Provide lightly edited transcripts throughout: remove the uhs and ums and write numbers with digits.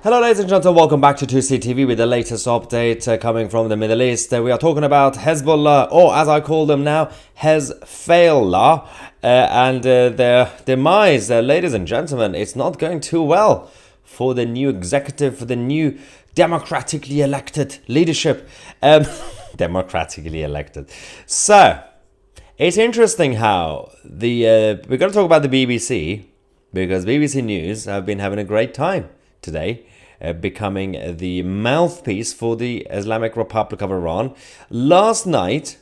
Hello ladies and gentlemen, welcome back to 2CTV with the latest update coming from the Middle East. We are talking about Hezbollah, or as I call them now, Hezbollah, and their demise. Ladies and gentlemen, it's not going too well for the new executive, for the new democratically elected leadership. Democratically elected. So, it's interesting how we're going to talk about the BBC, because BBC News have been having a great time today, becoming the mouthpiece for the Islamic Republic of Iran. Last night,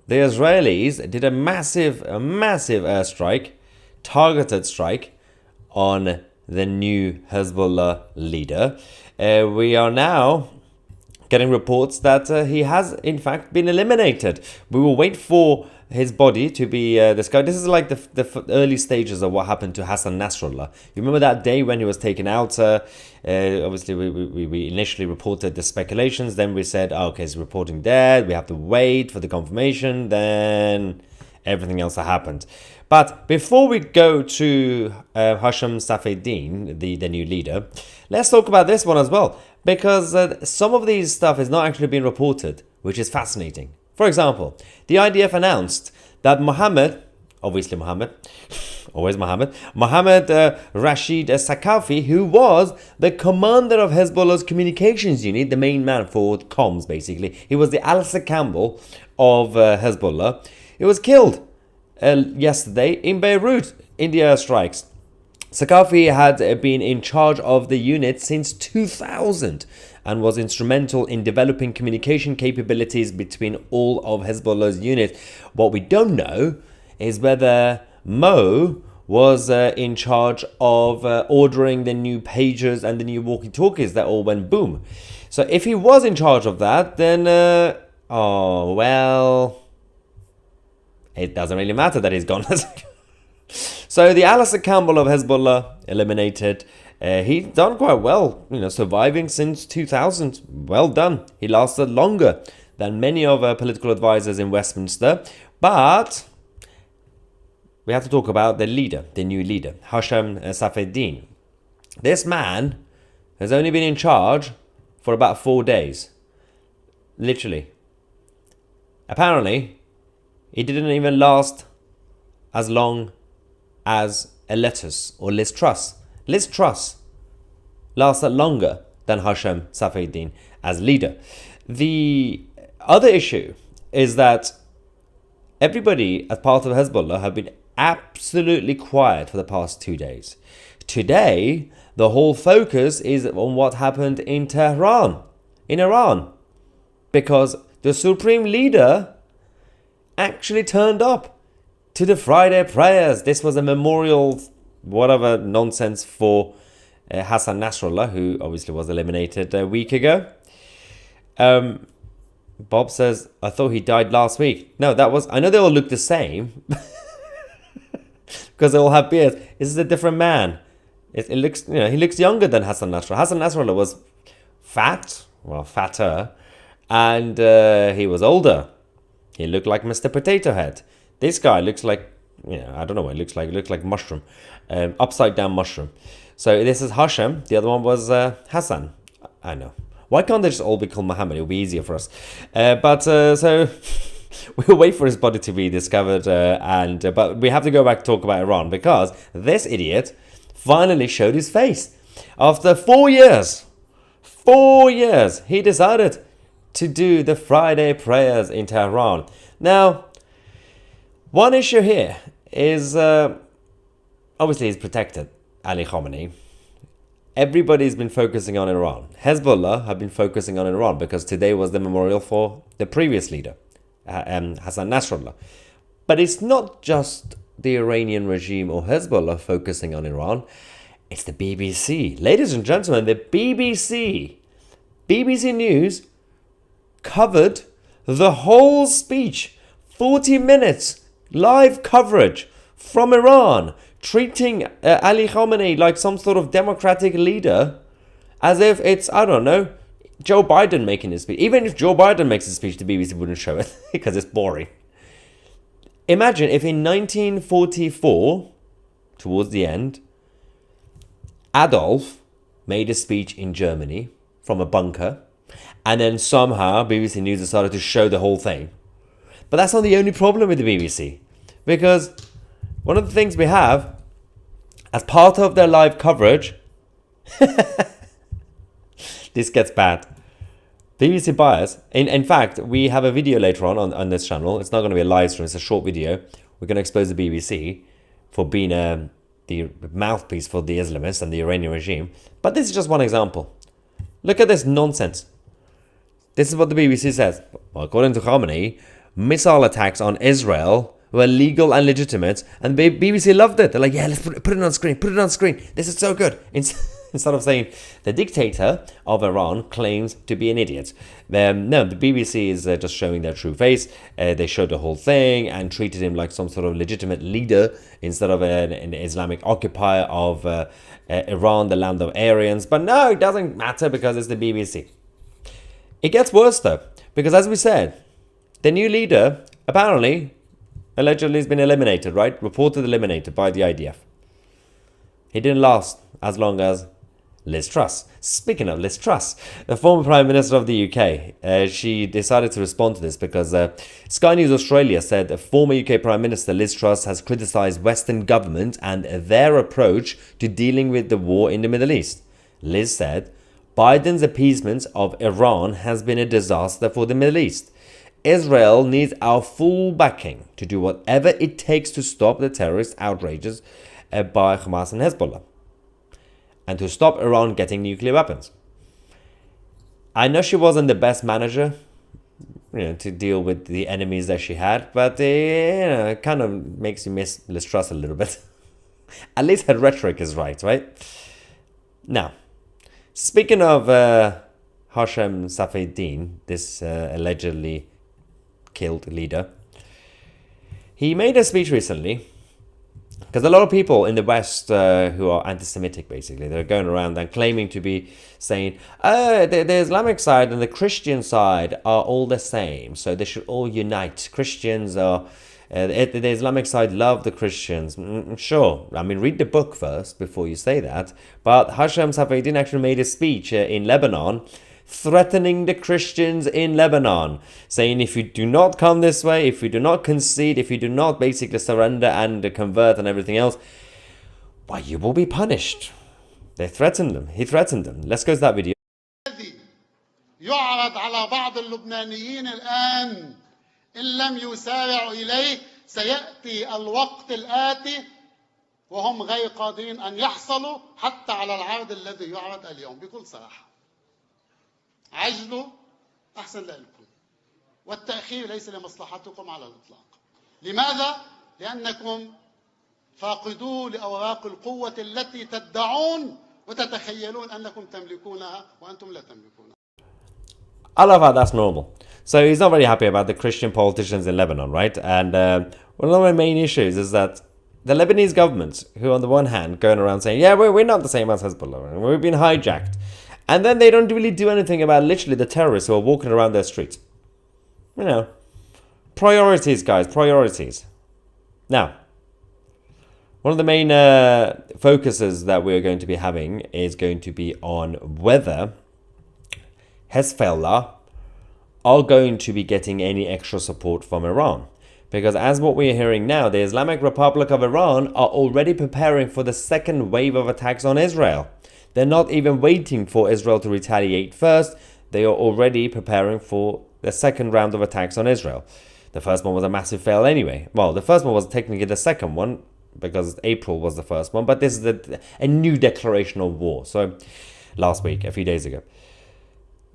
the Israelis did a massive airstrike, targeted strike on the new Hezbollah leader. We are now getting reports that he has in fact been eliminated. We will wait for his body to be discovered. This is like the early stages of what happened to Hassan Nasrallah. You remember that day when he was taken out? Obviously, we initially reported the speculations. Then we said, oh, okay, he's reporting dead. We have to wait for the confirmation. Then everything else that happened. But before we go to Hashim Safieddine, the new leader, let's talk about this one as well. Because some of these stuff is not actually being reported, which is fascinating. For example, the IDF announced that Mohammed Rashid Sakafi, who was the commander of Hezbollah's communications unit, the main man for comms, basically. He was the Alistair Campbell of Hezbollah. He was killed yesterday in Beirut in the airstrikes. Sakafi had been in charge of the unit since 2000 and was instrumental in developing communication capabilities between all of Hezbollah's units. What we don't know is whether Mo was in charge of ordering the new pagers and the new walkie-talkies that all went boom. So if he was in charge of that, then, it doesn't really matter that he's gone. So the Alistair Campbell of Hezbollah eliminated. He's done quite well, surviving since 2000. Well done. He lasted longer than many of our political advisors in Westminster. But we have to talk about the leader, the new leader, Hashim Safieddine. This man has only been in charge for about 4 days. Literally. Apparently, he didn't even last as long as a lettuce or Liz Truss. Liz Truss lasted longer than Hashim Safieddine as leader. The other issue is that everybody as part of Hezbollah have been absolutely quiet for the past 2 days. Today, the whole focus is on what happened in Tehran, in Iran, because the supreme leader actually turned up to the Friday prayers. This was a memorial, whatever nonsense, for Hassan Nasrallah, who obviously was eliminated a week ago. Bob says, I thought he died last week. No, I know they all look the same. Because they all have beards. This is a different man. It looks, he looks younger than Hassan Nasrallah. Hassan Nasrallah was fatter, and he was older. He looked like Mr. Potato Head. This guy looks like, I don't know what it looks like. It looks like mushroom, upside down mushroom. So this is Hashim. The other one was Hassan. I know. Why can't they just all be called Muhammad? It'll be easier for us. So we'll wait for his body to be discovered. But we have to go back and talk about Iran, because this idiot finally showed his face. After 4 years, he decided to do the Friday prayers in Tehran. Now, one issue here is, obviously he's protected Ali Khamenei. Everybody's been focusing on Iran. Hezbollah have been focusing on Iran because today was the memorial for the previous leader, Hassan Nasrallah. But it's not just the Iranian regime or Hezbollah focusing on Iran. It's the BBC. Ladies and gentlemen, the BBC News covered the whole speech, 40 minutes, live coverage from Iran, treating Ali Khamenei like some sort of democratic leader, as if it's, I don't know, Joe Biden making his speech. Even if Joe Biden makes his speech, the BBC wouldn't show it because it's boring. Imagine if in 1944, towards the end, Adolf made a speech in Germany from a bunker, and then somehow BBC News decided to show the whole thing. But that's not the only problem with the BBC, because one of the things we have as part of their live coverage, this gets bad. BBC bias. In fact, we have a video later on this channel. It's not going to be a live stream. It's a short video. We're going to expose the BBC for being the mouthpiece for the Islamists and the Iranian regime. But this is just one example. Look at this nonsense. This is what the BBC says. Well, according to Khamenei, missile attacks on Israel were legal and legitimate, and the BBC loved it. They're like, yeah, let's put it on screen. Put it on screen. This is so good. Instead of saying the dictator of Iran claims to be an idiot. No, the BBC is just showing their true face. They showed the whole thing and treated him like some sort of legitimate leader instead of an Islamic occupier of Iran, the land of Aryans. But no, it doesn't matter because it's the BBC. It gets worse though, because as we said, the new leader apparently, allegedly has been eliminated, right? Reported eliminated by the IDF. He didn't last as long as Liz Truss. Speaking of Liz Truss, the former Prime Minister of the UK, she decided to respond to this because Sky News Australia said the former UK Prime Minister Liz Truss has criticised Western government and their approach to dealing with the war in the Middle East. Liz said, Biden's appeasement of Iran has been a disaster for the Middle East. Israel needs our full backing to do whatever it takes to stop the terrorist outrages by Hamas and Hezbollah, and to stop Iran getting nuclear weapons. I know she wasn't the best manager, to deal with the enemies that she had, but it kind of makes you miss Liz Truss a little bit. At least her rhetoric is right? Now, speaking of Hashem Safieddine, this allegedly killed leader, he made a speech recently. Because a lot of people in the West who are anti-Semitic, basically, they're going around and claiming to be saying, the Islamic side and the Christian side are all the same, so they should all unite. Christians are, the Islamic side love the Christians. Sure, I mean, read the book first before you say that. But Hashem Safieddine actually made a speech in Lebanon, threatening the Christians in Lebanon, saying if you do not come this way, if you do not concede, if you do not basically surrender and convert and everything else, why, you will be punished. They threatened them. He threatened them. Let's go to that video. يعرض على بعض اللبنانيين الآن إن لم يسارعوا إليه سيأتي الوقت الآتي وهم غير قادرين أن يحصلوا حتى على العرض الذي يعرض اليوم. بكل صراحة عجلوا أحسن لكم، والتأخير ليس لمصلحتكم على الإطلاق. لماذا؟ لأنكم فاقدوا لأوراق القوة التي تدعون وتتخيلون أنكم تملكونها وأنتم لا تملكونها. I love how that's normal. So he's not very happy about the Christian politicians in Lebanon, right? And one of my main issues is that the Lebanese government, who on the one hand going around saying, yeah, we're not the same as Hezbollah, and we've been hijacked. And then they don't really do anything about literally the terrorists who are walking around their streets. Priorities, guys, priorities. Now, one of the main focuses that we're going to be having is going to be on whether Hezbollah are going to be getting any extra support from Iran. Because as what we're hearing now, the Islamic Republic of Iran are already preparing for the second wave of attacks on Israel. They're not even waiting for Israel to retaliate first. They are already preparing for the second round of attacks on Israel. The first one was a massive fail anyway. Well, the first one was technically the second one, because April was the first one. But this is a new declaration of war. So last week, a few days ago.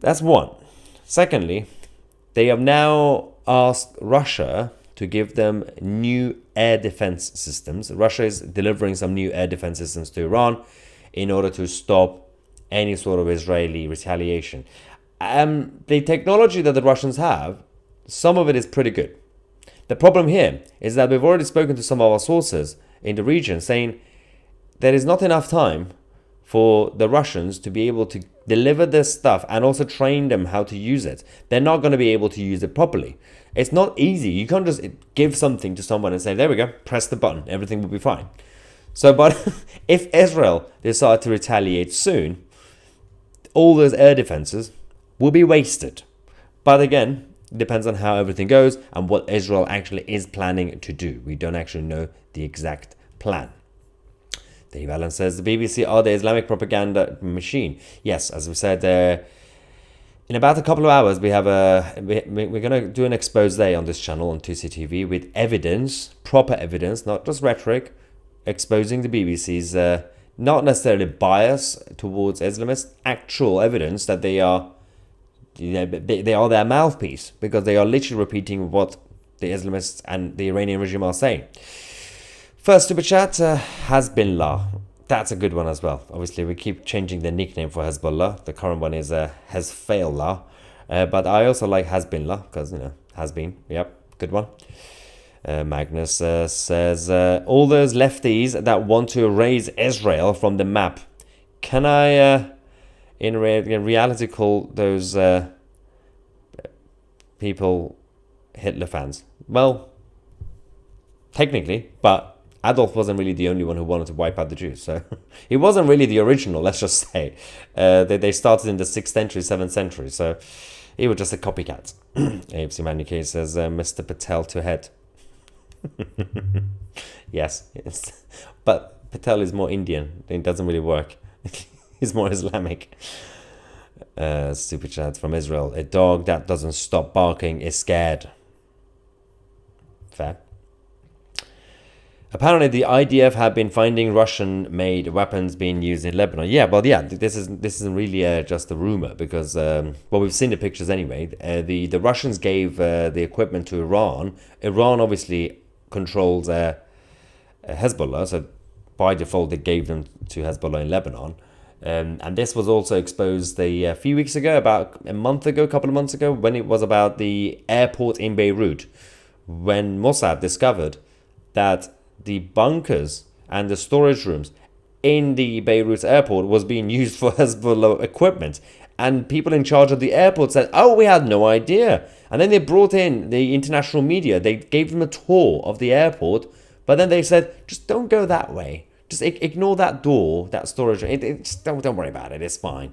That's one. Secondly, they have now asked Russia to give them new air defense systems. Russia is delivering some new air defense systems to Iran in order to stop any sort of Israeli retaliation. The technology that the Russians have, some of it is pretty good. The problem here is that we've already spoken to some of our sources in the region saying there is not enough time for the Russians to be able to deliver this stuff and also train them how to use it. They're not going to be able to use it properly. It's not easy. You can't just give something to someone and say, there we go, press the button, everything will be fine. So, but if Israel decide to retaliate soon, all those air defenses will be wasted. But again, it depends on how everything goes and what Israel actually is planning to do. We don't actually know the exact plan. Dave Allen says the BBC are the Islamic propaganda machine. Yes, as we said, in about a couple of hours, we're going to do an expose on this channel on 2CTV with evidence, proper evidence, not just rhetoric, exposing the BBC's not necessarily bias towards Islamists, actual evidence that they are their mouthpiece, because they are literally repeating what the Islamists and the Iranian regime are saying. First super chat, Hezbollah. That's a good one as well. Obviously, we keep changing the nickname for Hezbollah. The current one is Hezbollah. But I also like Hezbollah because, has been. Yep, good one. Magnus says, all those lefties that want to erase Israel from the map, can I, in reality, call those people Hitler fans? Well, technically, but Adolf wasn't really the only one who wanted to wipe out the Jews. So he wasn't really the original, let's just say. They started in the 6th century, 7th century. So he was just a copycat. AFC Manuke says, Mr. Patel to head. Yes. But Patel is more Indian. It doesn't really work. He's more Islamic. Super chat from Israel. A dog that doesn't stop barking is scared. Fair. Apparently, the IDF have been finding Russian-made weapons being used in Lebanon. Yeah, well, yeah, this isn't really just a rumor, because we've seen the pictures anyway. The Russians gave the equipment to Iran. Iran obviously controls Hezbollah, so by default they gave them to Hezbollah in Lebanon. And this was also exposed a few weeks ago, about a couple of months ago, when it was about the airport in Beirut, when Mossad discovered that the bunkers and the storage rooms in the Beirut airport was being used for Hezbollah equipment. And people in charge of the airport said, oh, we had no idea. And then they brought in the international media. They gave them a tour of the airport. But then they said, just don't go that way. Just ignore that door, that storage room. Just don't worry about it. It's fine.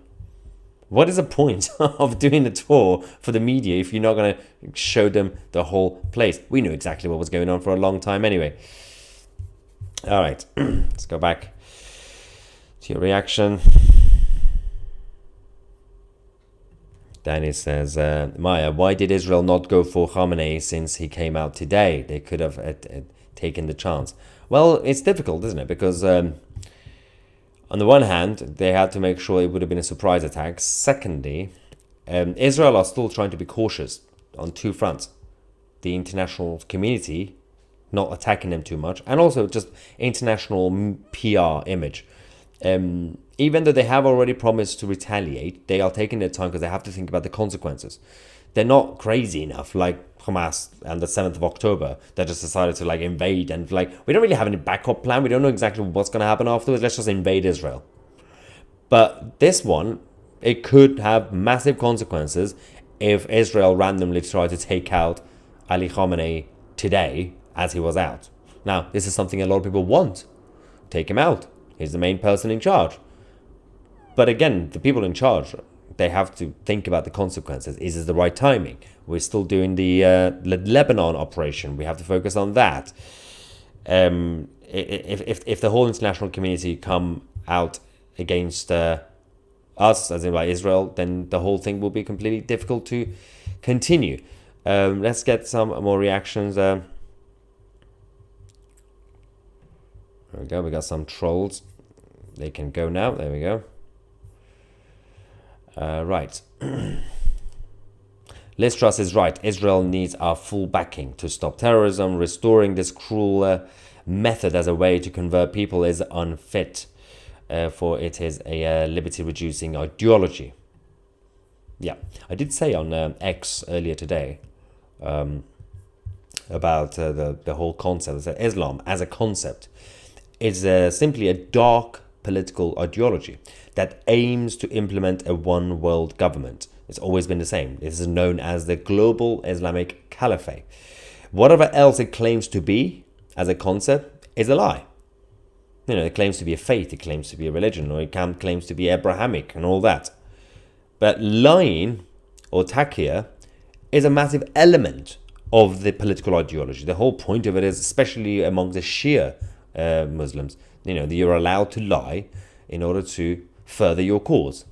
What is the point of doing the tour for the media if you're not going to show them the whole place? We knew exactly what was going on for a long time anyway. All right, let's go back to your reaction. Danny says, Maya, why did Israel not go for Khamenei since he came out today? They could have taken the chance. Well, it's difficult, isn't it? Because on the one hand, they had to make sure it would have been a surprise attack. Secondly, Israel are still trying to be cautious on two fronts. The international community not attacking them too much, and also just international PR image. Even though they have already promised to retaliate, they are taking their time because they have to think about the consequences. They're not crazy enough like Hamas and the 7th of October that just decided to invade and we don't really have any backup plan. We don't know exactly what's going to happen afterwards. Let's just invade Israel. But this one, it could have massive consequences if Israel randomly tried to take out Ali Khamenei today as he was out. Now, this is something a lot of people want. Take him out. He's the main person in charge. But again, the people in charge, they have to think about the consequences. Is this the right timing? We're still doing the Lebanon operation. We have to focus on that. If the whole international community come out against us, as in Israel, then the whole thing will be completely difficult to continue. Let's get some more reactions. There we go. We got some trolls. They can go now. There we go. Right. Liz Truss is right. Israel needs our full backing to stop terrorism. Restoring this cruel method as a way to convert people is unfit, for it is a liberty-reducing ideology. Yeah, I did say on X earlier today about the whole concept that Islam as a concept is simply a dark political ideology that aims to implement a one-world government. It's always been the same. This is known as the Global Islamic Caliphate. Whatever else it claims to be as a concept is a lie. It claims to be a faith, it claims to be a religion, or it claims to be Abrahamic and all that. But lying or taqiyya is a massive element of the political ideology. The whole point of it is, especially among the Shia Muslims, you're allowed to lie in order to further your cause.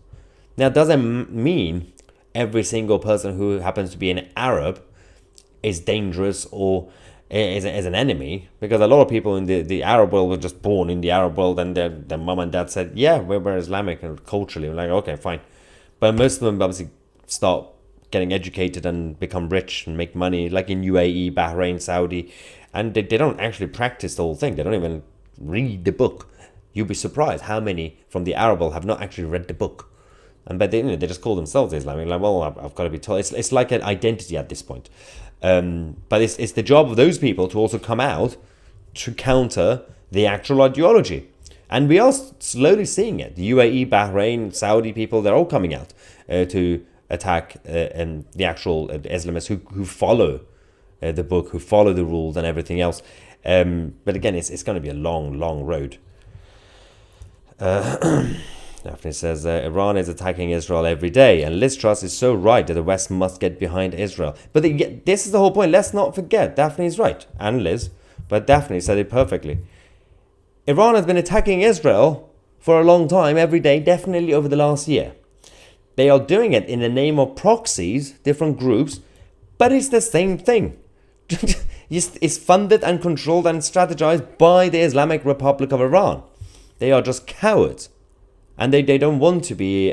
Now, it doesn't mean every single person who happens to be an Arab is dangerous or is an enemy, because a lot of people in the Arab world were just born in the Arab world, and their mum and dad said, yeah, we're Islamic, and culturally, we're like, okay, fine. But most of them obviously start getting educated and become rich and make money, like in UAE, Bahrain, Saudi, and they don't actually practice the whole thing. They don't even read the book. You'll be surprised how many from the Arab world have not actually read the book. But they just call themselves Islamic. Like, well, I've got to be told. It's like an identity at this point. But it's the job of those people to also come out to counter the actual ideology. And we are slowly seeing it. The UAE, Bahrain, Saudi people, they're all coming out to attack the actual Islamists who follow the book, who follow the rules and everything else. But again, it's going to be a long, long road. Daphne says, Iran is attacking Israel every day, and Liz Truss is so right that the West must get behind Israel. But this is the whole point. Let's not forget, Daphne is right, and Liz, but Daphne said it perfectly. Iran has been attacking Israel for a long time, every day, definitely over the last year. They are doing it in the name of proxies, different groups, but it's the same thing. It's funded and controlled and strategized by the Islamic Republic of Iran. They are just cowards. And they don't want to be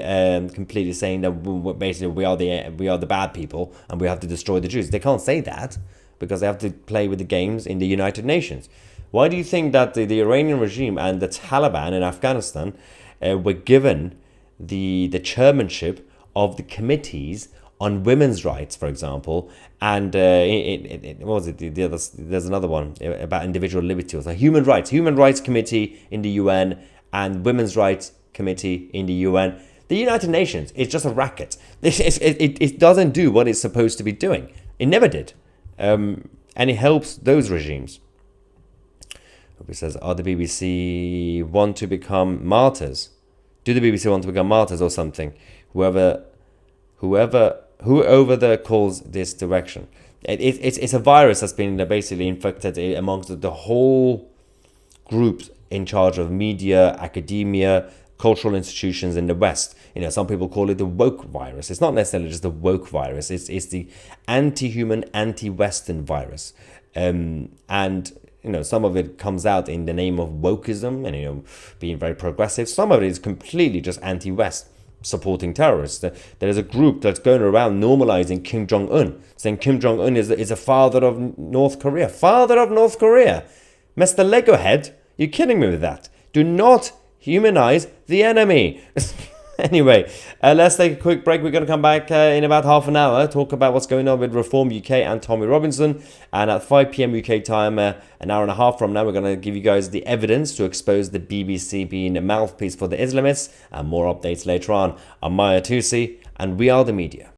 completely saying that basically we are the bad people and we have to destroy the Jews. They can't say that because they have to play with the games in the United Nations. Why do you think that the Iranian regime and the Taliban in Afghanistan were given the chairmanship of the committees on women's rights, for example, and what was it? There's another one about individual liberty. It was a human rights committee in the UN and women's rights committee in the UN. The United Nations is just a racket. It doesn't do what it's supposed to be doing. It never did. And it helps those regimes. It says, are the BBC want to become martyrs? Do the BBC want to become martyrs or something? Who over there calls this direction? It's a virus that's been basically infected amongst the whole groups in charge of media, academia, cultural institutions in the West. Some people call it the woke virus. It's not necessarily just the woke virus. It's the anti-human, anti-Western virus. And some of it comes out in the name of wokeism and being very progressive. Some of it is completely just anti-West, supporting terrorists. There is a group that's going around normalizing Kim Jong-un, saying Kim Jong-un is a father of North Korea. Father of North Korea. Mr. Lego head, you're kidding me with that. Do not humanize the enemy. Anyway, let's take a quick break. We're going to come back in about half an hour, talk about what's going on with Reform UK and Tommy Robinson. And at 5 p.m. UK time, an hour and a half from now, we're going to give you guys the evidence to expose the BBC being a mouthpiece for the Islamists, and more updates later on. I'm Maya Tusi, and we are the media.